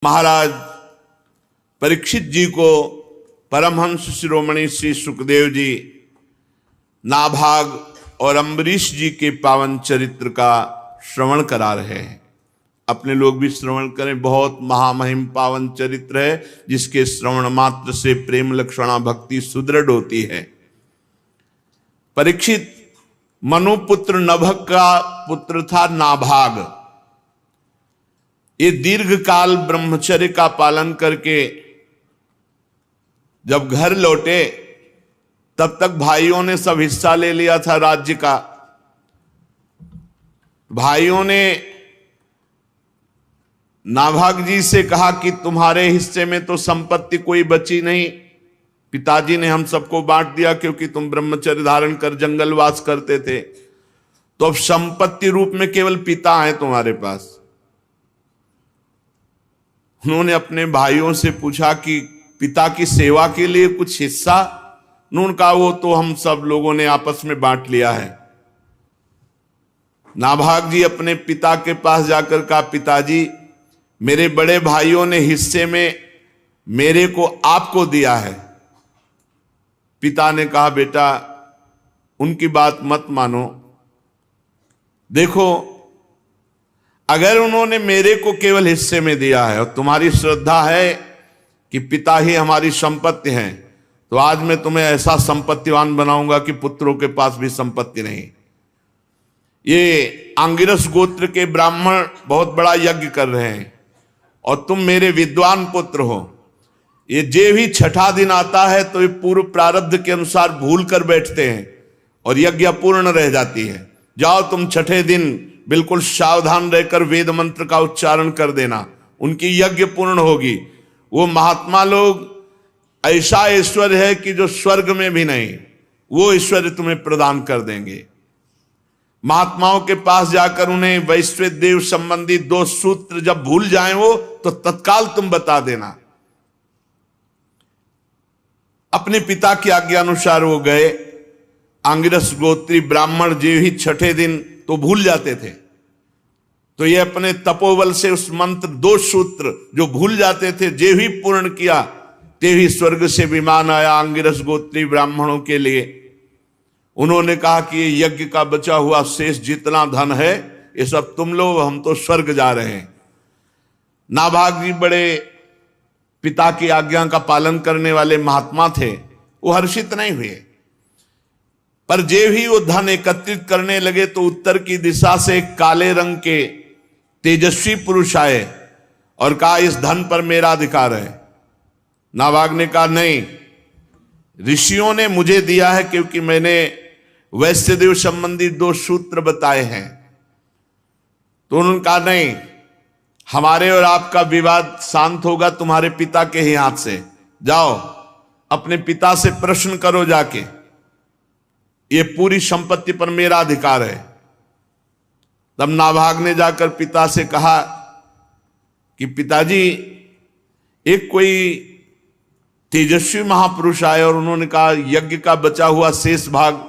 महाराज परीक्षित जी को परमहंस शिरोमणि श्री सुखदेव जी नाभाग और अम्बरीश जी के पावन चरित्र का श्रवण करा रहे हैं। अपने लोग भी श्रवण करें। बहुत महामहिम पावन चरित्र है जिसके श्रवण मात्र से प्रेम लक्षणा भक्ति सुदृढ़ होती है। परीक्षित मनुपुत्र नभग का पुत्र था नाभाग। ये दीर्घ काल ब्रह्मचर्य का पालन करके जब घर लौटे तब तक भाइयों ने सब हिस्सा ले लिया था राज्य का। भाइयों ने नाभाग जी से कहा कि तुम्हारे हिस्से में तो संपत्ति कोई बची नहीं, पिताजी ने हम सबको बांट दिया क्योंकि तुम ब्रह्मचर्य धारण कर जंगलवास करते थे, तो अब संपत्ति रूप में केवल पिता है तुम्हारे पास। उन्होंने अपने भाइयों से पूछा कि पिता की सेवा के लिए कुछ हिस्सा? उन्होंने कहा वो तो हम सब लोगों ने आपस में बांट लिया है। नाभाग जी अपने पिता के पास जाकर कहा, पिताजी मेरे बड़े भाइयों ने हिस्से में मेरे को आपको दिया है। पिता ने कहा, बेटा उनकी बात मत मानो। देखो अगर उन्होंने मेरे को केवल हिस्से में दिया है और तुम्हारी श्रद्धा है कि पिता ही हमारी संपत्ति है, तो आज मैं तुम्हें ऐसा संपत्तिवान बनाऊंगा कि पुत्रों के पास भी संपत्ति नहीं। ये आंगिरस गोत्र के ब्राह्मण बहुत बड़ा यज्ञ कर रहे हैं और तुम मेरे विद्वान पुत्र हो। ये जे भी छठा दिन आता है तो ये पूर्व प्रारब्ध के अनुसार भूल कर बैठते हैं और यज्ञ अपूर्ण रह जाती है। जाओ तुम छठे दिन बिल्कुल सावधान रहकर वेद मंत्र का उच्चारण कर देना, उनकी यज्ञ पूर्ण होगी। वो महात्मा लोग ऐसा ऐश्वर्य है कि जो स्वर्ग में भी नहीं, वो ऐश्वर्य तुम्हें प्रदान कर देंगे। महात्माओं के पास जाकर उन्हें वैश्विक देव संबंधी 2 सूत्र जब भूल जाएं वो, तो तत्काल तुम बता देना। अपने पिता की आज्ञा अनुसार वो गए। आंगिरस गोत्री ब्राह्मण जे ही छठे दिन तो भूल जाते थे, तो ये अपने तपोबल से उस मंत्र 2 सूत्र जो भूल जाते थे जे ही पूर्ण किया, ते ही स्वर्ग से विमान आया आंगिरस गोत्री ब्राह्मणों के लिए। उन्होंने कहा कि ये यज्ञ का बचा हुआ शेष जितना धन है ये सब तुम लो, हम तो स्वर्ग जा रहे हैं। नाभाग जी बड़े पिता की आज्ञा का पालन करने वाले महात्मा थे, वो हर्षित नहीं हुए। पर जे भी वो धन एकत्रित करने लगे तो उत्तर की दिशा से एक काले रंग के तेजस्वी पुरुष आए और कहा, इस धन पर मेरा अधिकार है। नाभाग ने कहा, नहीं, ऋषियों ने मुझे दिया है क्योंकि मैंने वैश्यदेव संबंधी 2 सूत्र बताए हैं। तो उन्होंने कहा, नहीं, हमारे और आपका विवाद शांत होगा तुम्हारे पिता के ही हाथ से। जाओ अपने पिता से प्रश्न करो जाके, ये पूरी संपत्ति पर मेरा अधिकार है। तब नाभाग ने जाकर पिता से कहा कि पिताजी एक कोई तेजस्वी महापुरुष आए और उन्होंने कहा यज्ञ का बचा हुआ शेष भाग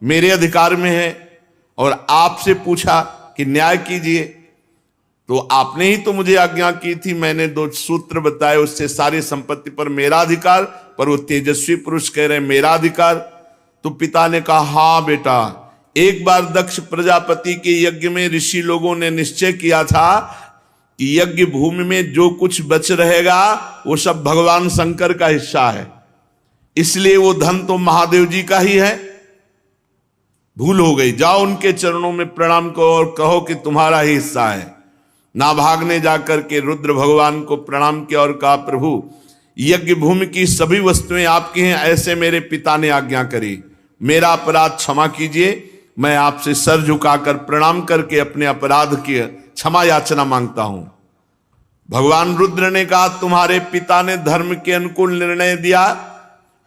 मेरे अधिकार में है और आपसे पूछा कि न्याय कीजिए। तो आपने ही तो मुझे आज्ञा की थी, मैंने 2 सूत्र बताए, उससे सारी संपत्ति पर मेरा अधिकार, पर वो तेजस्वी पुरुष कह रहे हैं मेरा अधिकार। तो पिता ने कहा, हाँ बेटा, एक बार दक्ष प्रजापति के यज्ञ में ऋषि लोगों ने निश्चय किया था कि यज्ञ भूमि में जो कुछ बच रहेगा वो सब भगवान शंकर का हिस्सा है, इसलिए वो धन तो महादेव जी का ही है। भूल हो गई, जाओ उनके चरणों में प्रणाम करो और कहो कि तुम्हारा ही हिस्सा है। नाभाग ने जाकर के रुद्र भगवान को प्रणाम किया और कहा, प्रभु यज्ञ भूमि की सभी वस्तुएं आपकी हैं, ऐसे मेरे पिता ने आज्ञा करी। मेरा अपराध क्षमा कीजिए। मैं आपसे सर झुकाकर प्रणाम करके अपने अपराध की क्षमा याचना मांगता हूं। भगवान रुद्र ने कहा, तुम्हारे पिता ने धर्म के अनुकूल निर्णय दिया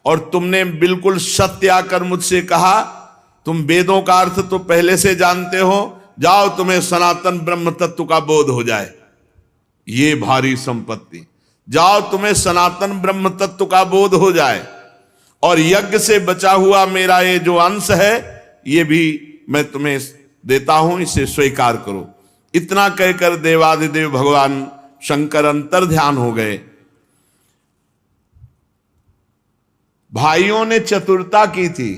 और तुमने बिल्कुल सत्य आकर मुझसे कहा। तुम वेदों का अर्थ तो पहले से जानते हो, जाओ तुम्हें सनातन ब्रह्म तत्व का बोध हो जाए। ये भारी संपत्ति, जाओ तुम्हें सनातन ब्रह्म तत्व का बोध हो जाए और यज्ञ से बचा हुआ मेरा ये जो अंश है ये भी मैं तुम्हें देता हूं, इसे स्वीकार करो। इतना कहकर देवाधिदेव भगवान शंकर अंतर ध्यान हो गए। भाइयों ने चतुरता की थी,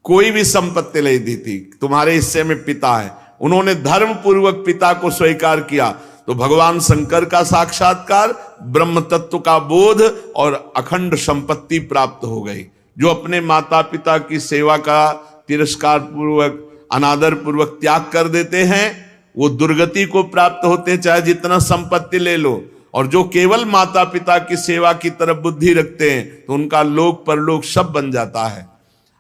कोई भी संपत्ति नहीं दी थी। तुम्हारे हिस्से में पिता है, उन्होंने धर्म पूर्वक पिता को स्वीकार किया, तो भगवान शंकर का साक्षात्कार, ब्रह्म तत्व का बोध और अखंड संपत्ति प्राप्त हो गई। जो अपने माता पिता की सेवा का तिरस्कार पूर्वक, अनादर पूर्वक त्याग कर देते हैं, वो दुर्गति को प्राप्त होते हैं, चाहे जितना संपत्ति ले लो। और जो केवल माता पिता की सेवा की तरफ बुद्धि रखते हैं, तो उनका लोक परलोक सब बन जाता है।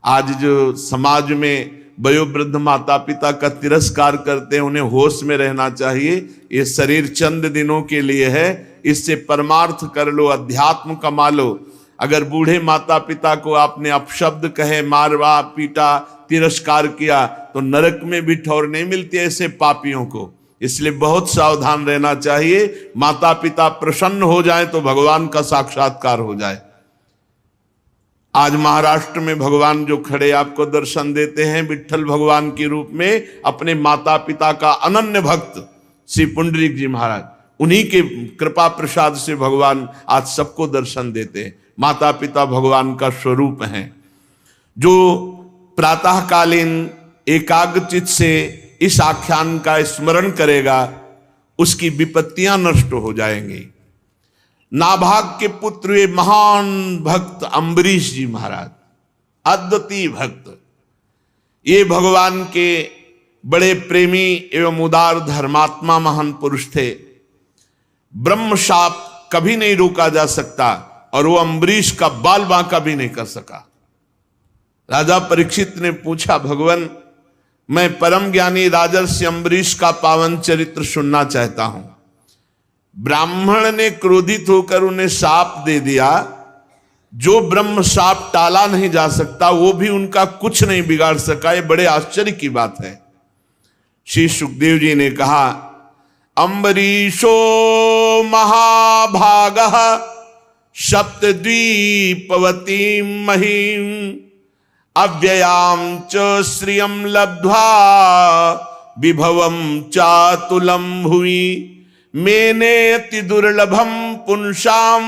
आज जो समाज में वयोवृद्ध माता पिता का तिरस्कार करते हैं, उन्हें होश में रहना चाहिए। ये शरीर चंद दिनों के लिए है, इससे परमार्थ कर लो, अध्यात्म कमा लो। अगर बूढ़े माता पिता को आपने अपशब्द कहे, मारवा पीटा, तिरस्कार किया, तो नरक में भी ठौर नहीं मिलती ऐसे पापियों को। इसलिए बहुत सावधान रहना चाहिए। माता पिता प्रसन्न हो जाए तो भगवान का साक्षात्कार हो जाए। आज महाराष्ट्र में भगवान जो खड़े आपको दर्शन देते हैं विट्ठल भगवान के रूप में, अपने माता पिता का अनन्य भक्त श्री पुंडरीक जी महाराज, उन्हीं के कृपा प्रसाद से भगवान आज सबको दर्शन देते हैं। माता पिता भगवान का स्वरूप हैं। जो प्रातःकालीन एकाग्रचित से इस आख्यान का स्मरण करेगा, उसकी विपत्तियां नष्ट हो जाएंगी। नाभाग के पुत्र ये महान भक्त अम्बरीश जी महाराज, अद्वितीय भक्त, ये भगवान के बड़े प्रेमी एवं उदार धर्मात्मा महान पुरुष थे। ब्रह्म शाप कभी नहीं रोका जा सकता, और वो अम्बरीश का बाल बांका भी नहीं कर सका। राजा परीक्षित ने पूछा, भगवान मैं परम ज्ञानी राजर्षि अम्बरीश का पावन चरित्र सुनना चाहता हूं। ब्राह्मण ने क्रोधित होकर उन्हें शाप दे दिया। जो ब्रह्म शाप टाला नहीं जा सकता, वो भी उनका कुछ नहीं बिगाड़ सका। ये बड़े आश्चर्य की बात है। श्री सुखदेव जी ने कहा, अम्बरीशो महाभागः सप्तद्वीपवतीं महीम् अव्ययां च श्रियं लब्ध्वा विभवं चातुलं भुवि मेनेति दुर्लभं पुंसां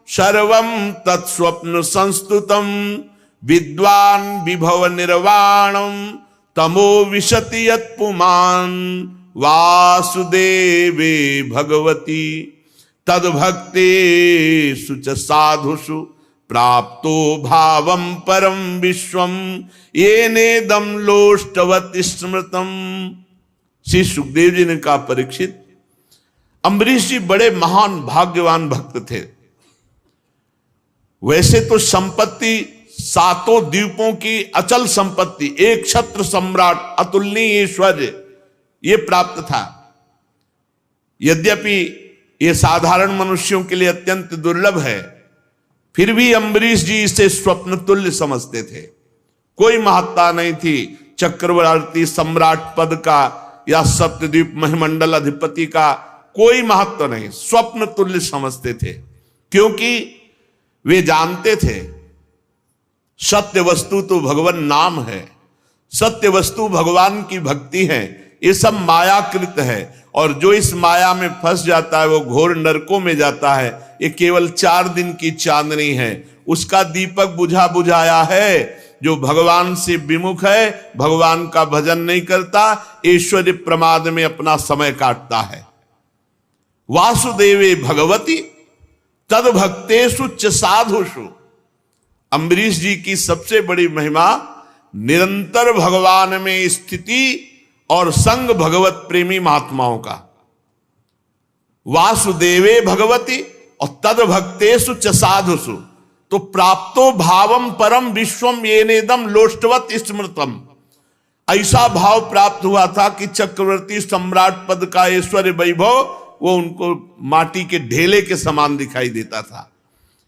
सर्वं तत्स्वप्न संस्तुतं विद्वान् विभव निर्वाणं तमो विशति यत्पुमान् वासुदेवे भगवती तद्भक्तेषु च साधुषु प्राप्तो भावं परम विश्वम येनेदं लोष्टवत् स्मृतम्। श्री सुखदेव जी ने कहा, परीक्षित, अम्बरीश जी बड़े महान भाग्यवान भक्त थे। वैसे तो संपत्ति सातों द्वीपों की अचल संपत्ति, एक छत्र सम्राट, अतुलनीय ऐश्वर्य, ये प्राप्त था। यद्यपि ये साधारण मनुष्यों के लिए अत्यंत दुर्लभ है, फिर भी अम्बरीश जी इसे स्वप्न तुल्य समझते थे। कोई महत्ता नहीं थी चक्रवर्ती सम्राट पद का या सप्तद्वीप महिमंडल अधिपति का, कोई महत्व नहीं, स्वप्न तुल्य समझते थे। क्योंकि वे जानते थे सत्य वस्तु तो भगवान नाम है, सत्य वस्तु भगवान की भक्ति है। ये सब मायाकृत है, और जो इस माया में फंस जाता है वो घोर नरकों में जाता है। ये केवल 4 दिन की चांदनी है, उसका दीपक बुझा बुझाया है। जो भगवान से विमुख है, भगवान का भजन नहीं करता, ऐश्वर्य प्रमाद में अपना समय काटता है। वासुदेवे भगवती तद्भक्तेषु च साधुषु। अम्बरीश जी की सबसे बड़ी महिमा निरंतर भगवान में स्थिति और संग भगवत प्रेमी महात्माओं का। वासुदेवे भगवती और तद्भक्तेषु च साधुषु, तो प्राप्तो भावम परम विश्वम येनेदं लोष्टवत् स्मृतम्। ऐसा भाव प्राप्त हुआ था कि चक्रवर्ती सम्राट पद का ऐश्वर्य वैभव वो उनको माटी के ढेले के समान दिखाई देता था।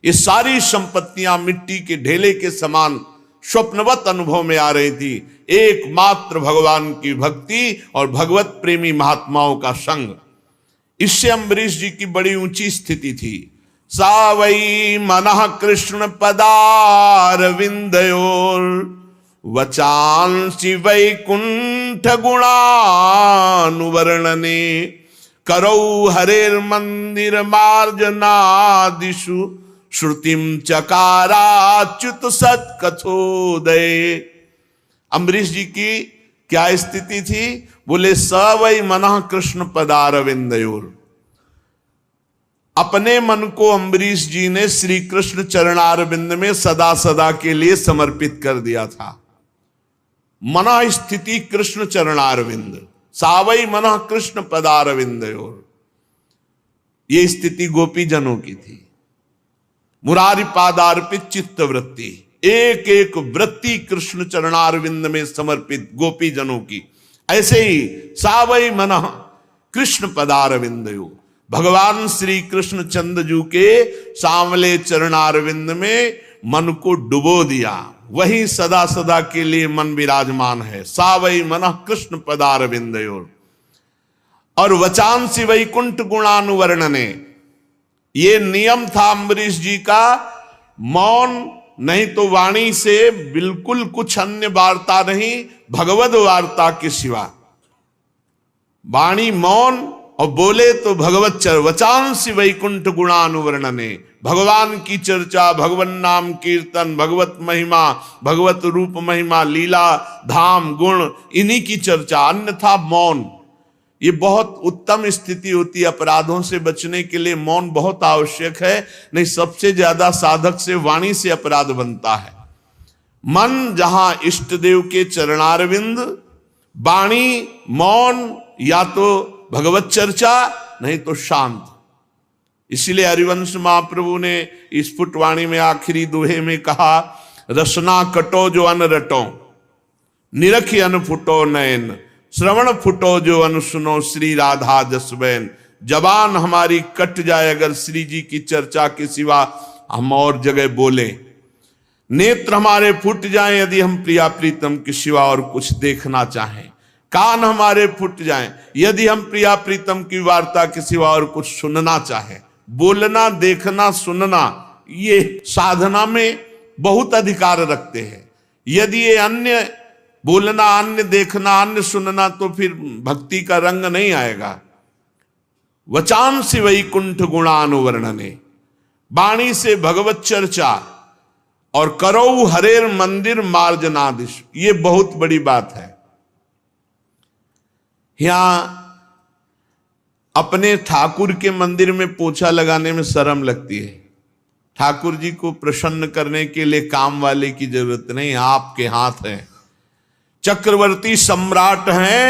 ये सारी संपत्तियां मिट्टी के ढेले के समान स्वप्नवत अनुभव में आ रही थी। एकमात्र भगवान की भक्ति और भगवत प्रेमी महात्माओं का संग, इससे अम्बरीश जी की बड़ी ऊंची स्थिति थी। सा वै मनः कृष्ण पदारविंदयोर वचांसि वैकुंठ गुणानुवर्णने करौ हरेर मंदिर मार्जनादिषु श्रुतिम चकाराच्युत सत्कथोदय। अम्बरीश जी की क्या स्थिति थी? बोले स वै मनः कृष्ण पदारविंदयोर। अपने मन को अम्बरीश जी ने श्री कृष्ण चरणारविंद में सदा सदा के लिए समर्पित कर दिया था। मना स्थिति कृष्ण चरणारविंद, सावई मनः कृष्ण पदारविंदयोर। ये स्थिति गोपी जनों की थी। मुरारी पादार्पित चित्त वृत्ति, एक एक वृत्ति कृष्ण चरणारविंद में समर्पित गोपी जनों की। ऐसे ही सावई मनः कृष्ण पदारविंदयोर, भगवान श्री कृष्ण चंद्रजू के सांवले चरणारविंद में मन को डुबो दिया। वही सदा सदा के लिए मन विराजमान है। सावई मनः कृष्ण पदारविंदयोर। और वचांसी वैकुंठ गुणानुवर्णने, ये नियम था अम्बरीश जी का, मौन नहीं तो वाणी से बिल्कुल कुछ अन्य वार्ता नहीं, भगवद वार्ता के सिवा। वाणी मौन और बोले तो भगवत चर। वचांसी वैकुंठ गुणानुवर्णने, भगवान की चर्चा, भगवान नाम कीर्तन, भगवत महिमा, भगवत रूप महिमा, लीला धाम गुण, इन्हीं की चर्चा, अन्यथा मौन। ये बहुत उत्तम स्थिति होती है। अपराधों से बचने के लिए मौन बहुत आवश्यक है, नहीं सबसे ज्यादा साधक से वाणी से अपराध बनता है। मन जहां इष्ट देव के चरणारविंद, वाणी मौन, या तो भगवत चर्चा नहीं तो शांत। इसीलिए हरिवंश महाप्रभु ने स्फुट वाणी में आखिरी दोहे में कहा, रसना कटो जो अन रटो, निरखी अन फुटो नयन, श्रवण फुटो जो अन सुनो, श्री राधा जसबैन। जबान हमारी कट जाए अगर श्री जी की चर्चा के सिवा हम और जगह बोले। नेत्र हमारे फूट जाएं यदि हम प्रिया प्रीतम के सिवा और कुछ देखना चाहें। कान हमारे फूट जाएं यदि हम प्रिया प्रीतम की वार्ता के सिवा और कुछ सुनना चाहें। बोलना, देखना, सुनना, ये साधना में बहुत अधिकार रखते हैं। यदि ये अन्य बोलना, अन्य देखना, अन्य सुनना, तो फिर भक्ति का रंग नहीं आएगा। वचांसी वैकुंठ गुणानुवर्णने, वाणी से भगवत चर्चा, और करौ हरेर मंदिर मार्जनादिश, ये बहुत बड़ी बात है। यहां अपने ठाकुर के मंदिर में पोछा लगाने में शर्म लगती है। ठाकुर जी को प्रसन्न करने के लिए काम वाले की जरूरत नहीं, आपके हाथ है। चक्रवर्ती सम्राट हैं,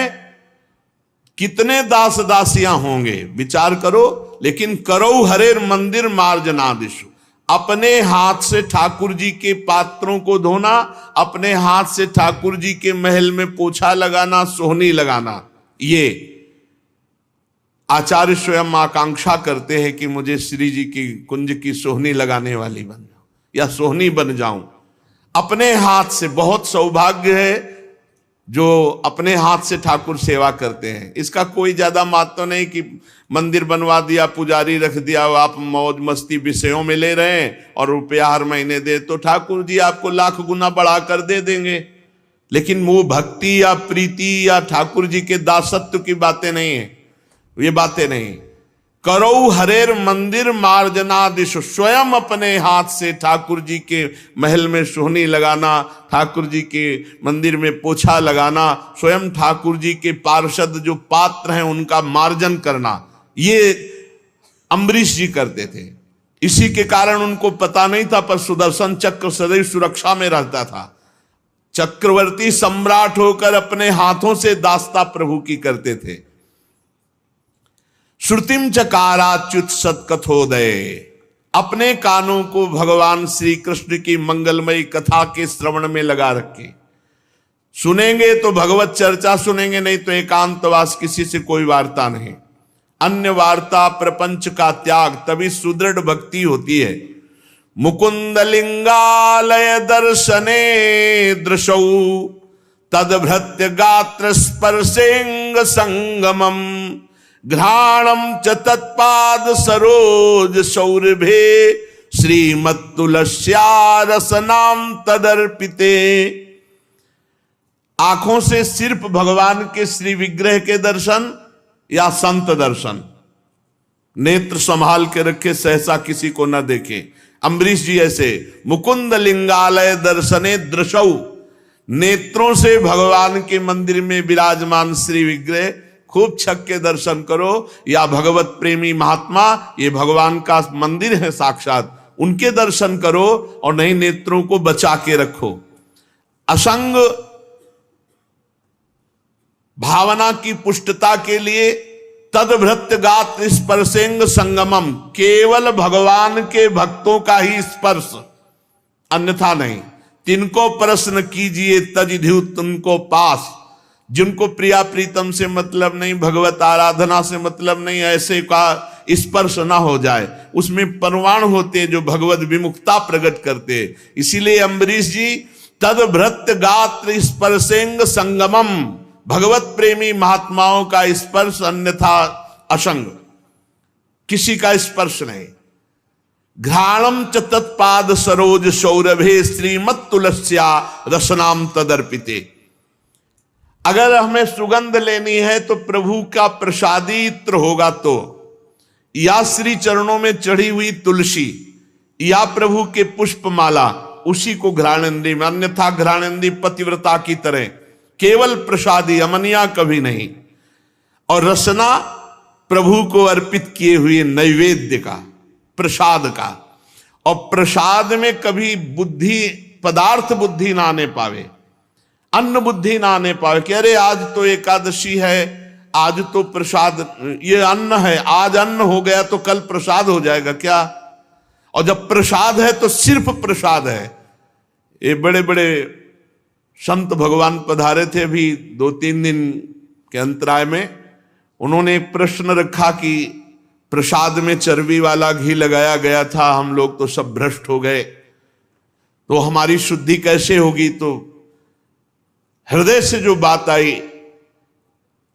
कितने दास दासियां होंगे विचार करो। लेकिन करौ हरेर मंदिर मार्जनादिशु, अपने हाथ से ठाकुर जी के पात्रों को धोना, अपने हाथ से ठाकुर जी के महल में पोछा लगाना, सोहनी लगाना, ये आचार्य स्वयं आकांक्षा करते हैं कि मुझे श्री जी की कुंज की सोहनी लगाने वाली बन जाऊं या सोहनी बन जाऊं। अपने हाथ से, बहुत सौभाग्य है जो अपने हाथ से ठाकुर सेवा करते हैं। इसका कोई ज्यादा महत्व नहीं कि मंदिर बनवा दिया, पुजारी रख दिया, आप मौज मस्ती विषयों में ले रहे हैं और रुपया हर महीने दे, तो ठाकुर जी आपको लाख गुना बढ़ा कर दे देंगे। लेकिन वो भक्ति या प्रीति या ठाकुर जी के दासत्व की बातें नहीं है, ये बातें नहीं। करौ हरेर मंदिर मार्जनादिश, स्वयं अपने हाथ से ठाकुर जी के महल में सोहनी लगाना, ठाकुर जी के मंदिर में पोछा लगाना, स्वयं ठाकुर जी के पार्षद जो पात्र हैं उनका मार्जन करना, ये अम्बरीश जी करते थे। इसी के कारण उनको पता नहीं था, पर सुदर्शन चक्र सदैव सुरक्षा में रहता था। चक्रवर्ती सम्राट होकर अपने हाथों से दास्ता प्रभु की करते थे। श्रुतिम चकाराच्युत सत्कथोदय, अपने कानों को भगवान श्री कृष्ण की मंगलमयी कथा के श्रवण में लगा रखे। सुनेंगे तो भगवत चर्चा सुनेंगे, नहीं तो एकांतवास, किसी से कोई वार्ता नहीं। अन्य वार्ता प्रपंच का त्याग, तभी सुदृढ़ भक्ति होती है। मुकुंद लिंगालय दर्शने दृशौ तदभृत्य गात्र स्पर्शेंग संगमम घ्राणम च तत्पाद सरोज सौरभे श्रीमत्तुलस्या रसनाम तदर्पिते। आंखों से सिर्फ भगवान के श्री विग्रह के दर्शन, या संत दर्शन। नेत्र संभाल के रखे, सहसा किसी को न देखे। अम्बरीश जी ऐसे मुकुंद लिंगालय दर्शने दृशौ, नेत्रों से भगवान के मंदिर में विराजमान श्री विग्रह खूब छक के दर्शन करो। या भगवत प्रेमी महात्मा, ये भगवान का मंदिर है साक्षात, उनके दर्शन करो और नहीं नेत्रों को बचा के रखो। असंग भावना की पुष्टता के लिए तदभृत्य गात्र स्पर्शेंग संगमम, केवल भगवान के भक्तों का ही स्पर्श, अन्यथा नहीं। तिनको प्रश्न कीजिए तजिधु तुमको पास, जिनको प्रिया प्रीतम से मतलब नहीं, भगवत आराधना से मतलब नहीं, ऐसे का स्पर्श ना हो जाए। उसमें परमाणु होते जो भगवत विमुखता प्रकट करते। इसीलिए अम्बरीश जी तदभृत्य गात्र स्पर्शेंग संगमम, भगवत प्रेमी महात्माओं का स्पर्श, अन्यथा असंग, किसी का स्पर्श नहीं। घ्राणम च तत्पाद सरोज सौरभे श्रीमत तुलस्या रसनाम तदर्पिते। अगर हमें सुगंध लेनी है तो प्रभु का प्रसादी इत्र होगा, तो या श्री चरणों में चढ़ी हुई तुलसी या प्रभु के पुष्पमाला, उसी को घ्राणेंद्री में, अन्यथा घ्राणेंद्री पतिव्रता की तरह केवल प्रसादी, अमनिया कभी नहीं। और रसना प्रभु को अर्पित किए हुए नैवेद्य का, प्रसाद का। और प्रसाद में कभी बुद्धि, पदार्थ बुद्धि ना आने पावे, अन्न बुद्धि ना आने पावे कि अरे आज तो एकादशी है, आज तो प्रसाद, ये अन्न है, आज अन्न हो गया तो कल प्रसाद हो जाएगा क्या? और जब प्रसाद है तो सिर्फ प्रसाद है। ये बड़े बड़े संत भगवान पधारे थे अभी 2-3 दिन के अंतराय में, उन्होंने एक प्रश्न रखा कि प्रसाद में चर्बी वाला घी लगाया गया था, हम लोग तो सब भ्रष्ट हो गए, तो हमारी शुद्धि कैसे होगी? तो हृदय से जो बात आई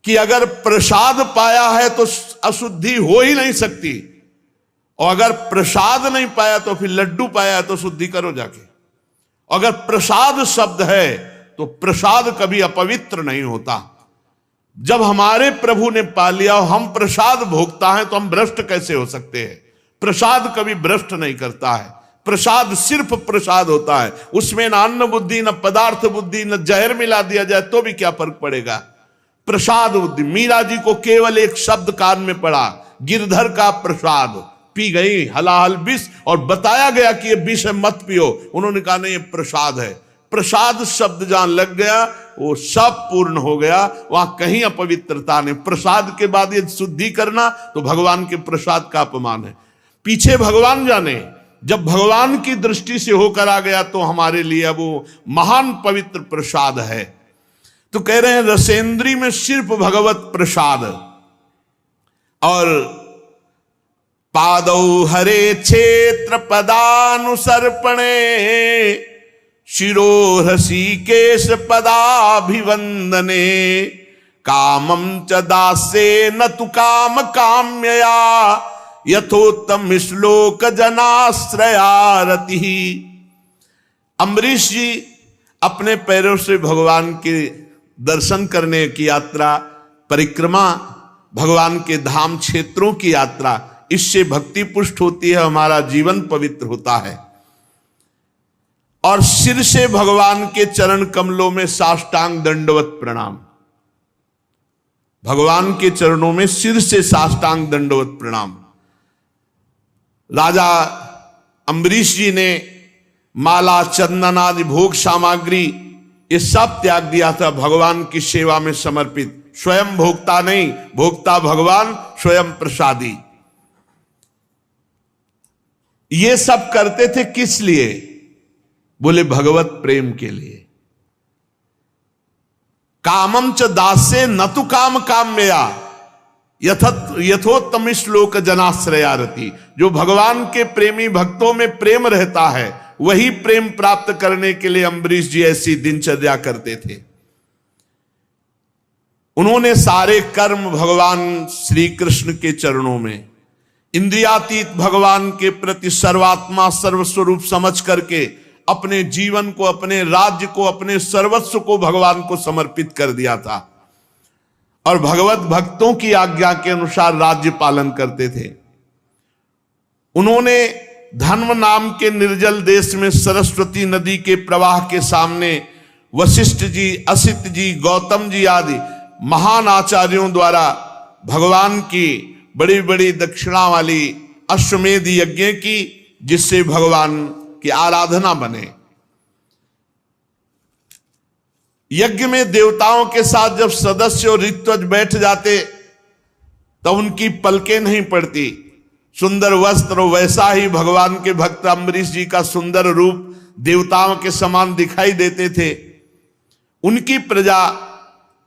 कि अगर प्रसाद पाया है तो अशुद्धि हो ही नहीं सकती, और अगर प्रसाद नहीं पाया तो फिर लड्डू पाया तो शुद्धि करो जाके। अगर प्रसाद शब्द है तो प्रसाद कभी अपवित्र नहीं होता। जब हमारे प्रभु ने पा लिया और हम प्रसाद भोगता है तो हम भ्रष्ट कैसे हो सकते हैं? प्रसाद कभी भ्रष्ट नहीं करता है, प्रसाद सिर्फ प्रसाद होता है। उसमें न अन्न बुद्धि, न पदार्थ बुद्धि, न जहर मिला दिया जाए तो भी क्या फर्क पड़ेगा? प्रसाद बुद्धि। मीरा जी को केवल एक शब्द कान में पड़ा, गिरधर का प्रसाद, पी गई हलाहल विष, और बताया गया कि ये विष है मत पियो, उन्होंने कहा नहीं ये प्रसाद है। प्रसाद शब्द जहां लग गया वो सब पूर्ण हो गया, वहां कहीं अपवित्रता नहीं। प्रसाद के बाद ये शुद्धि करना तो भगवान के प्रसाद का अपमान है। पीछे भगवान जाने, जब भगवान की दृष्टि से होकर आ गया तो हमारे लिए वो महान पवित्र प्रसाद है। तो कह रहे हैं रसेंद्री में सिर्फ भगवत प्रसाद। और पादौ हरे क्षेत्र पदानुसर्पणे शिरो ऋषिकेश पदाभिवंदने कामं च दासे न तु काम काम्यया यथोत्तम श्लोक जनाश्रयारति। अम्बरीश जी अपने पैरों से भगवान के दर्शन करने की यात्रा, परिक्रमा, भगवान के धाम क्षेत्रों की यात्रा, इससे भक्ति पुष्ट होती है, हमारा जीवन पवित्र होता है। और सिर से भगवान के चरण कमलों में साष्टांग दंडवत प्रणाम, भगवान के चरणों में सिर से साष्टांग दंडवत प्रणाम। राजा अम्बरीश जी ने माला, चंदन आदि भोग सामग्री ये सब त्याग दिया था, भगवान की सेवा में समर्पित। स्वयं भोक्ता नहीं, भोक्ता भगवान, स्वयं प्रसादी। ये सब करते थे किस लिए? बोले भगवत प्रेम के लिए। कामम च दासे न तु काम काम्यया यथोत्तम श्लोक जनाश्रयारति। जो भगवान के प्रेमी भक्तों में प्रेम रहता है वही प्रेम प्राप्त करने के लिए अम्बरीश जी ऐसी दिनचर्या करते थे। उन्होंने सारे कर्म भगवान श्री कृष्ण के चरणों में, इंद्रियातीत भगवान के प्रति सर्वात्मा सर्वस्वरूप समझ करके अपने जीवन को, अपने राज्य को, अपने सर्वस्व को भगवान को समर्पित कर दिया था। और भगवत भक्तों की आज्ञा के अनुसार राज्य पालन करते थे। उन्होंने धर्म नाम के निर्जल देश में सरस्वती नदी के प्रवाह के सामने वशिष्ठ जी, असित जी, गौतम जी आदि महान आचार्यों द्वारा भगवान की बड़ी बड़ी दक्षिणा वाली अश्वमेध यज्ञ की, जिससे भगवान की आराधना बने। यज्ञ में देवताओं के साथ जब सदस्य और ऋत्विज बैठ जाते तब उनकी पलकें नहीं पड़ती। सुंदर वस्त्र, वैसा ही भगवान के भक्त अम्बरीश जी का सुंदर रूप देवताओं के समान दिखाई देते थे। उनकी प्रजा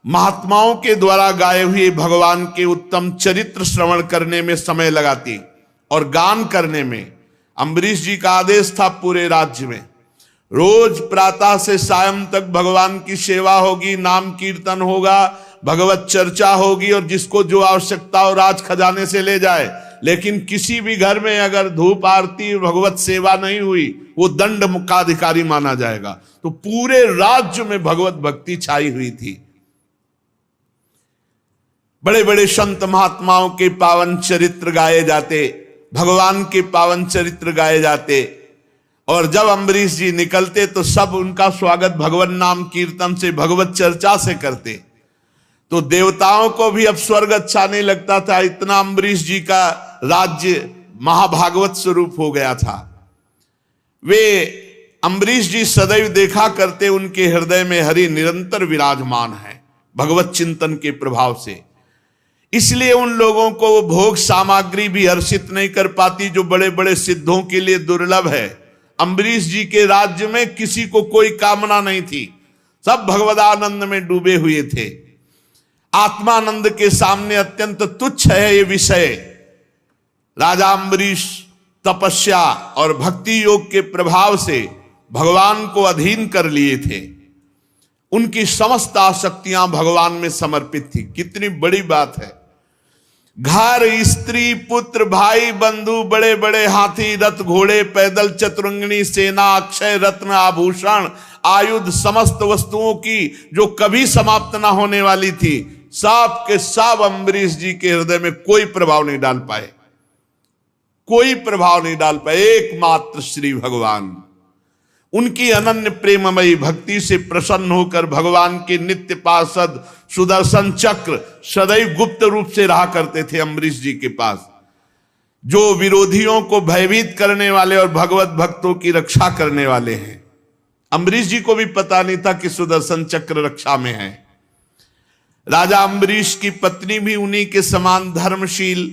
महात्माओं के द्वारा गाए हुए भगवान के उत्तम चरित्र श्रवण करने में समय लगाती और गान करने में। अम्बरीश जी का आदेश था पूरे राज्य में रोज प्रातः से सायं तक भगवान की सेवा होगी, नाम कीर्तन होगा, भगवत चर्चा होगी और जिसको जो आवश्यकता हो राज खजाने से ले जाए। लेकिन किसी भी घर में अगर धूप आरती भगवत सेवा नहीं हुई वो दंड मुक्ताधिकारी माना जाएगा। तो पूरे राज्य में भगवत भक्ति छाई हुई थी। बड़े बड़े संत महात्माओं के पावन चरित्र गाए जाते, भगवान के पावन चरित्र गाए जाते और जब अम्बरीश जी निकलते तो सब उनका स्वागत भगवत नाम कीर्तन से, भगवत चर्चा से करते। तो देवताओं को भी अब स्वर्ग अच्छा नहीं लगता था, इतना अम्बरीश जी का राज्य महाभागवत स्वरूप हो गया था। वे अम्बरीश जी सदैव देखा करते उनके हृदय में हरि निरंतर विराजमान है भगवत चिंतन के प्रभाव से। इसलिए उन लोगों को वो भोग सामग्री भी हर्षित नहीं कर पाती जो बड़े बड़े सिद्धों के लिए दुर्लभ है। अम्बरीश जी के राज्य में किसी को कोई कामना नहीं थी, सब भगवदानंद में डूबे हुए थे। आत्मानंद के सामने अत्यंत तुच्छ है ये विषय। राजा अम्बरीश तपस्या और भक्ति योग के प्रभाव से भगवान को अधीन कर लिए थे। उनकी समस्त आसक्तियां भगवान में समर्पित थी। कितनी बड़ी बात है। घर, स्त्री, पुत्र, भाई, बंधु, बड़े बड़े हाथी, रथ, घोड़े, पैदल, चतुरंगिणी सेना, अक्षय रत्न, आभूषण, आयुध, समस्त वस्तुओं की जो कभी समाप्त ना होने वाली थी, सब के सब अम्बरीश जी के हृदय में कोई प्रभाव नहीं डाल पाए, कोई प्रभाव नहीं डाल पाए। एकमात्र श्री भगवान उनकी अनन्य प्रेममयी भक्ति से प्रसन्न होकर भगवान के नित्य पार्षद सुदर्शन चक्र सदैव गुप्त रूप से रहा करते थे अम्बरीश जी के पास, जो विरोधियों को भयभीत करने वाले और भगवत भक्तों की रक्षा करने वाले हैं। अम्बरीश जी को भी पता नहीं था कि सुदर्शन चक्र रक्षा में है। राजा अम्बरीश की पत्नी भी उन्हीं के समान धर्मशील,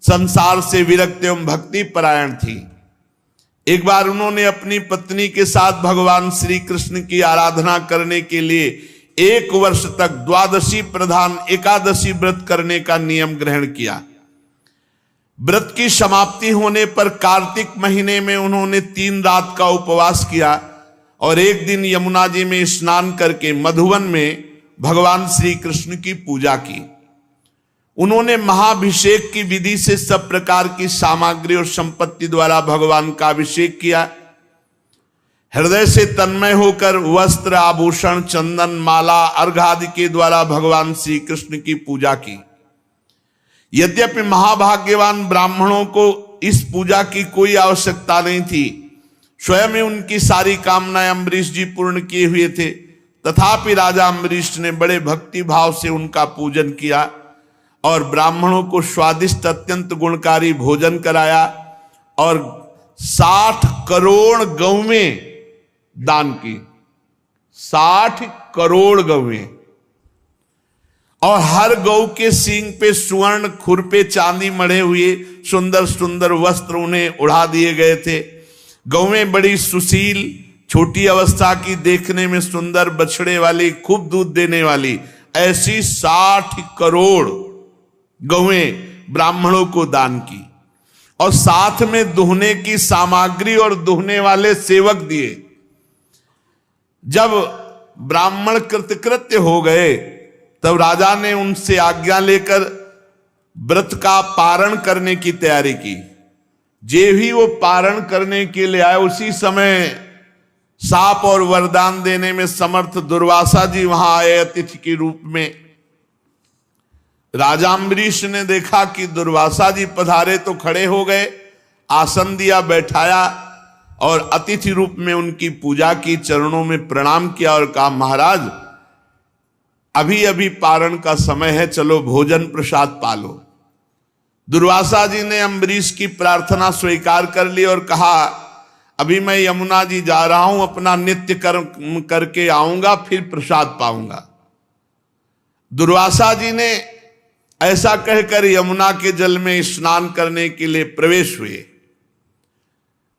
संसार से विरक्त एवं भक्ति परायण थी। एक बार उन्होंने अपनी पत्नी के साथ भगवान श्री कृष्ण की आराधना करने के लिए 1 वर्ष तक द्वादशी प्रधान एकादशी व्रत करने का नियम ग्रहण किया। व्रत की समाप्ति होने पर कार्तिक महीने में उन्होंने 3 रात का उपवास किया और एक दिन यमुना जी में स्नान करके मधुवन में भगवान श्री कृष्ण की पूजा की। उन्होंने महाभिषेक की विधि से सब प्रकार की सामग्री और संपत्ति द्वारा भगवान का अभिषेक किया। हृदय से तन्मय होकर वस्त्र, आभूषण, चंदन, माला, अर्घ आदि के द्वारा भगवान श्री कृष्ण की पूजा की। यद्यपि महाभाग्यवान ब्राह्मणों को इस पूजा की कोई आवश्यकता नहीं थी, स्वयं ही उनकी सारी कामनाएं अम्बरीश जी पूर्ण किए हुए थे, तथापि राजा अम्बरीश ने बड़े भक्ति भाव से उनका पूजन किया और ब्राह्मणों को स्वादिष्ट अत्यंत गुणकारी भोजन कराया और 60 करोड़ गौवें दान की। 60 करोड़ गौवें, और हर गौ के सींग पे सुवर्ण, खुर पे चांदी मढ़े हुए सुंदर सुंदर वस्त्र उन्हें उड़ा दिए गए थे। गौवें बड़ी सुशील, छोटी अवस्था की, देखने में सुंदर, बछड़े वाली, खूब दूध देने वाली, ऐसी 60 करोड़ गौवें ब्राह्मणों को दान की और साथ में दुहने की सामग्री और दुहने वाले सेवक दिए। जब ब्राह्मण कृतकृत्य हो गए तब राजा ने उनसे आज्ञा लेकर व्रत का पारण करने की तैयारी की। जे भी वो पारण करने के लिए आए, उसी समय शाप और वरदान देने में समर्थ दुर्वासा जी वहां आए अतिथि के रूप में। राजा अम्बरीश ने देखा कि दुर्वासा जी पधारे तो खड़े हो गए, आसन दिया, बैठाया और अतिथि रूप में उनकी पूजा की, चरणों में प्रणाम किया और कहा, महाराज अभी अभी पारण का समय है, चलो भोजन प्रसाद पालो। दुर्वासा जी ने अम्बरीश की प्रार्थना स्वीकार कर ली और कहा, अभी मैं यमुना जी जा रहा हूं, अपना नित्य कर्म करके आऊंगा, फिर प्रसाद पाऊंगा। दुर्वासा जी ने ऐसा कहकर यमुना के जल में स्नान करने के लिए प्रवेश हुए।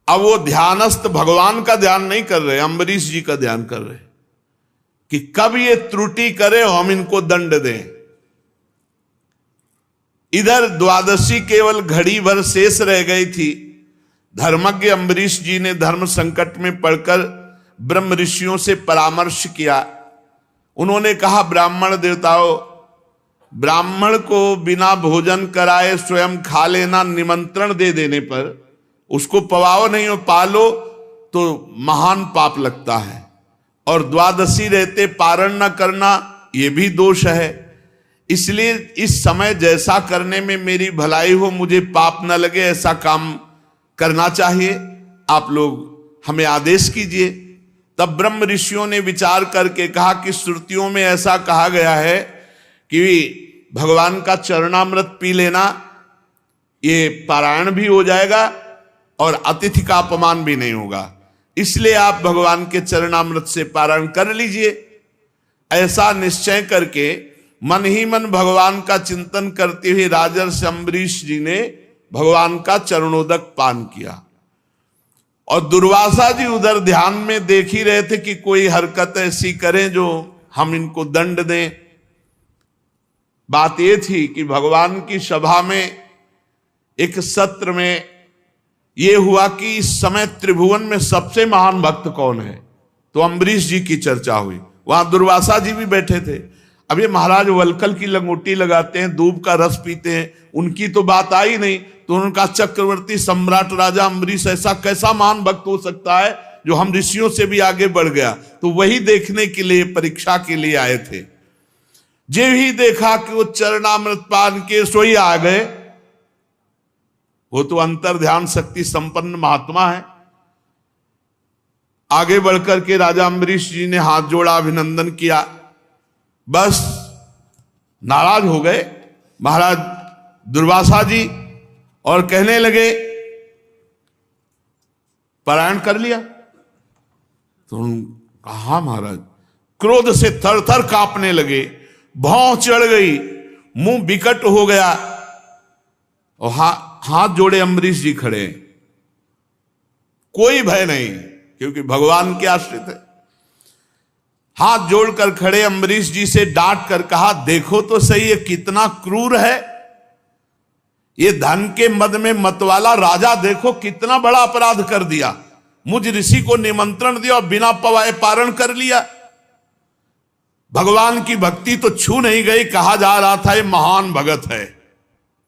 अब वो ध्यानस्थ भगवान का ध्यान नहीं कर रहे, अम्बरीश जी का ध्यान कर रहे कि कब ये त्रुटि करे और हम इनको दंड दें। इधर द्वादशी केवल घड़ी भर शेष रह गई थी। धर्मज्ञ अम्बरीश जी ने धर्म संकट में पड़कर ब्रह्म ऋषियों से परामर्श किया। उन्होंने कहा, ब्राह्मण देवताओं, ब्राह्मण को बिना भोजन कराए स्वयं खा लेना, निमंत्रण दे देने पर उसको पवाओ नहीं हो, पालो तो महान पाप लगता है, और द्वादशी रहते पारण न करना ये भी दोष है। इसलिए इस समय जैसा करने में मेरी भलाई हो, मुझे पाप न लगे, ऐसा काम करना चाहिए। आप लोग हमें आदेश कीजिए। तब ब्रह्म ऋषियों ने विचार करके कहा कि श्रुतियों में ऐसा कहा गया है कि भगवान का चरणामृत पी लेना, ये पारायण भी हो जाएगा और अतिथि का अपमान भी नहीं होगा, इसलिए आप भगवान के चरणामृत से पारायण कर लीजिए। ऐसा निश्चय करके मन ही मन भगवान का चिंतन करते हुए राजर्षि अम्बरीश जी ने भगवान का चरणोदक पान किया। और दुर्वासा जी उधर ध्यान में देख ही रहे थे कि कोई हरकत ऐसी करें जो हम इनको दंड दें। बात यह थी कि भगवान की सभा में एक सत्र में यह हुआ कि इस समय त्रिभुवन में सबसे महान भक्त कौन है, तो अम्बरीश जी की चर्चा हुई। वहां दुर्वासा जी भी बैठे थे। अब ये महाराज वलकल की लंगोटी लगाते हैं, दूब का रस पीते हैं, उनकी तो बात आई नहीं। तो उन्होंने कहा, चक्रवर्ती सम्राट राजा अम्बरीश ऐसा कैसा महान भक्त हो सकता है जो हम ऋषियों से भी आगे बढ़ गया। तो वही देखने के लिए, परीक्षा के लिए आए थे। जे ही देखा कि वो चरणामृत पान के सोई आ गए। वो तो अंतर ध्यान शक्ति संपन्न महात्मा है। आगे बढ़कर के राजा अम्बरीश जी ने हाथ जोड़ा, अभिनंदन किया, बस नाराज हो गए महाराज दुर्वासा जी और कहने लगे, पारायण कर लिया? तो कहा महाराज, क्रोध से थर थर कांपने लगे, भौं चढ़ गई, मुंह विकट हो गया और हाथ जोड़े अम्बरीश जी खड़े, कोई भय नहीं क्योंकि भगवान के आश्रित है। हाथ जोड़कर खड़े अम्बरीश जी से डांट कर कहा, देखो तो सही ये कितना क्रूर है, ये धन के मद में मतवाला राजा देखो कितना बड़ा अपराध कर दिया। मुझ ऋषि को निमंत्रण दिया और बिना पवाए पारण कर लिया। भगवान की भक्ति तो छू नहीं गई, कहा जा रहा था ये महान भगत है।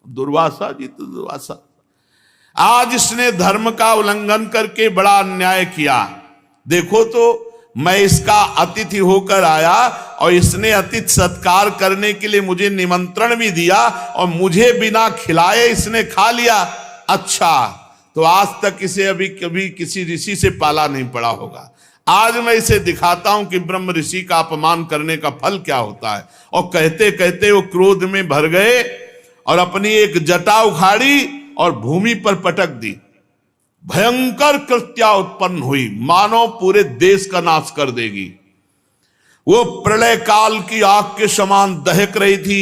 दुर्वासा जी तो दुर्वासा, आज इसने धर्म का उल्लंघन करके बड़ा अन्याय किया। देखो तो मैं इसका अतिथि होकर आया और इसने अतिथि सत्कार करने के लिए मुझे निमंत्रण भी दिया और मुझे बिना खिलाए इसने खा लिया। अच्छा, तो आज तक इसे अभी कभी किसी ऋषि से पाला नहीं पड़ा होगा। आज मैं इसे दिखाता हूं कि ब्रह्म ऋषि का अपमान करने का फल क्या होता है। और कहते कहते वो क्रोध में भर गए और अपनी एक जटा उखाड़ी और भूमि पर पटक दी। भयंकर कृत्या उत्पन्न हुई, मानो पूरे देश का नाश कर देगी। वो प्रलय काल की आग के समान दहक रही थी।